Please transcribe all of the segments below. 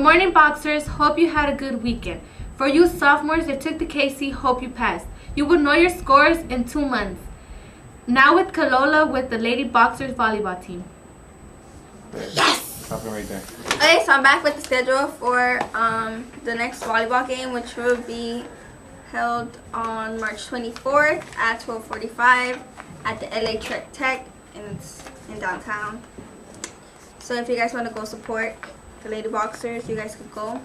morning, Boxers. Hope you had a good weekend. For you sophomores that took the KC, hope you passed. You will know your scores in 2 months. Now with Kalola with the Lady Boxers volleyball team. Yes! Stop it right there. Okay, so I'm back with the schedule for the next volleyball game, which will be held on March 24th at 12:45 at the LA Trek Tech, and it's in downtown. So if you guys want to go support the Lady Boxers, you guys could go.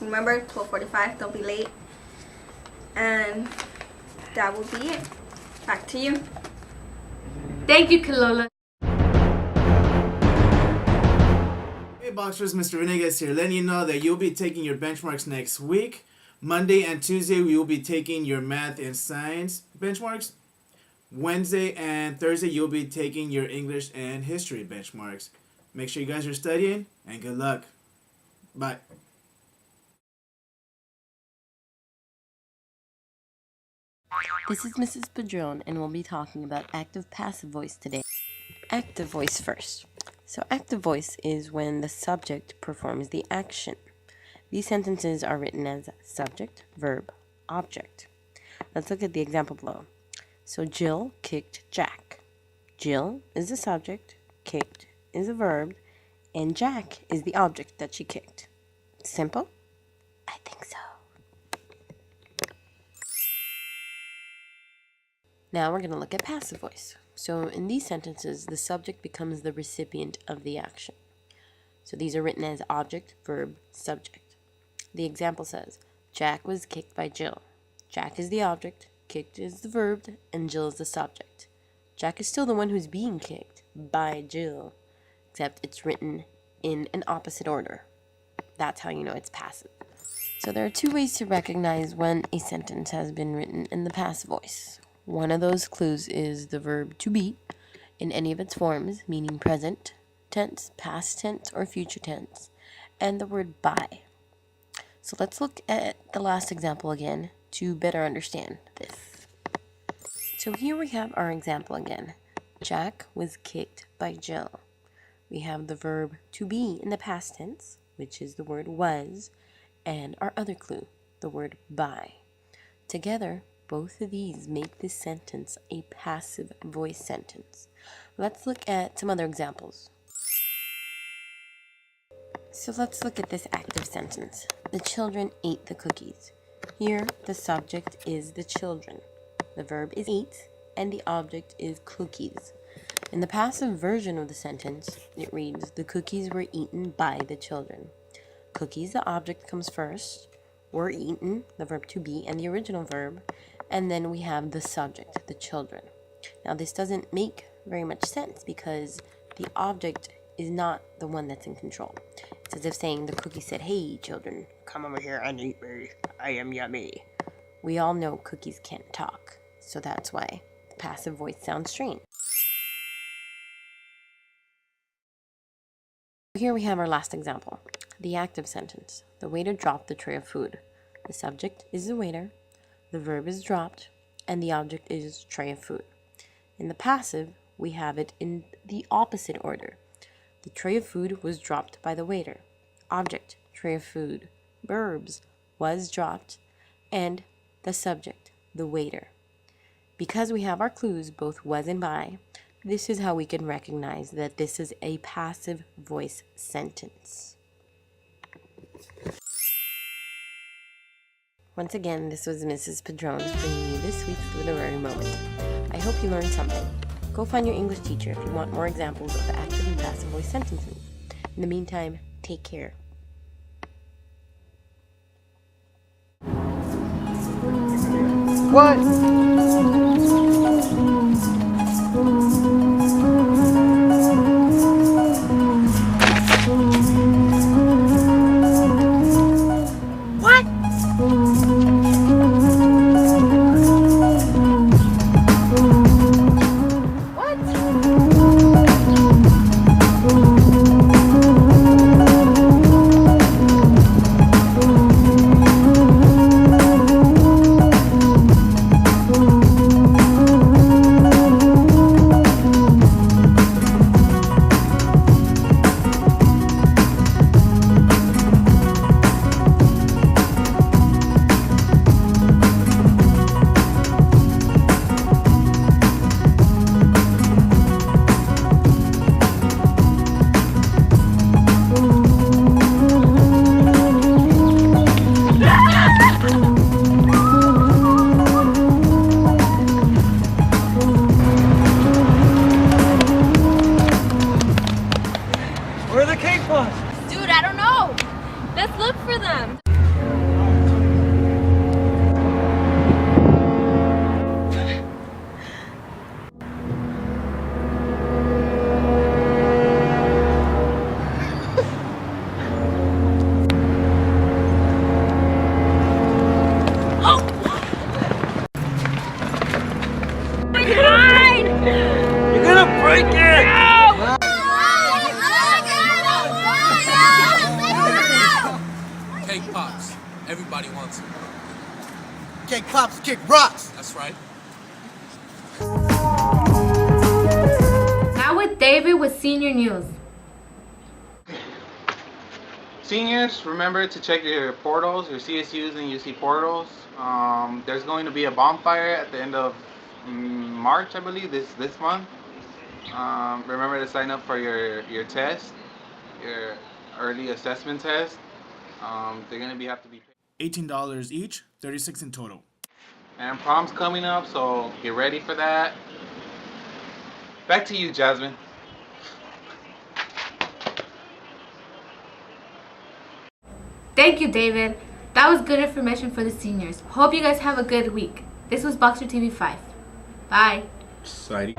Remember, 12:45, don't be late. And that will be it. Back to you. Thank you, Kalola. Hey Boxers, Mr. Venegas here, letting you know that you'll be taking your benchmarks next week. Monday and Tuesday, we will be taking your math and science benchmarks. Wednesday and Thursday, you'll be taking your English and history benchmarks. Make sure you guys are studying, and good luck. Bye. This is Mrs. Padron, and we'll be talking about active-passive voice today. Active voice first. So active voice is when the subject performs the action. These sentences are written as subject, verb, object. Let's look at the example below. So Jill kicked Jack. Jill is the subject, kicked is a verb, and Jack is the object that she kicked. Simple? I think so. Now we're going to look at passive voice. So in these sentences, the subject becomes the recipient of the action. So these are written as object, verb, subject. The example says, Jack was kicked by Jill. Jack is the object, kicked is the verb, and Jill is the subject. Jack is still the one who's being kicked by Jill, except it's written in an opposite order. That's how you know it's passive. So there are 2 ways to recognize when a sentence has been written in the passive voice. One of those clues is the verb to be in any of its forms, meaning present tense, past tense, or future tense, and the word by. So let's look at the last example again to better understand this. So here we have our example again. Jack was kicked by Jill. We have the verb to be in the past tense, which is the word was, and our other clue, the word by. Together, both of these make this sentence a passive voice sentence. Let's look at some other examples. So let's look at this active sentence. The children ate the cookies. Here, the subject is the children. The verb is ate, and the object is cookies. In the passive version of the sentence, it reads, the cookies were eaten by the children. Cookies, the object, comes first. Were eaten, the verb to be, and the original verb. And then we have the subject, the children. Now this doesn't make very much sense because the object is not the one that's in control. It's as if saying the cookie said, hey children, come over here and eat me. I am yummy. We all know cookies can't talk, so that's why the passive voice sounds strange. Here we have our last example, the active sentence. The waiter dropped the tray of food. The subject is the waiter, the verb is dropped, and the object is tray of food. In the passive, we have it in the opposite order. The tray of food was dropped by the waiter. Object, tray of food. Verbs, was dropped, and the subject, the waiter. Because we have our clues, both was and by, this is how we can recognize that this is a passive voice sentence. Once again, this was Mrs. Padron bringing you this week's literary moment. I hope you learned something. Go find your English teacher if you want more examples of the active and passive voice sentences. In the meantime, take care. What? clowns. Kick pops, kick rocks. That's right. Now with David with senior news. Seniors, remember to check your portals, your CSUs and UC portals. There's going to be a bonfire at the end of March, I believe, this month. Remember to sign up for your test, your early assessment test. They're going to have to be $18 each, 36 in total. And prom's coming up, so get ready for that. Back to you, Jasmine. Thank you, David. That was good information for the seniors. Hope you guys have a good week. This was Boxer TV 5. Bye. Exciting.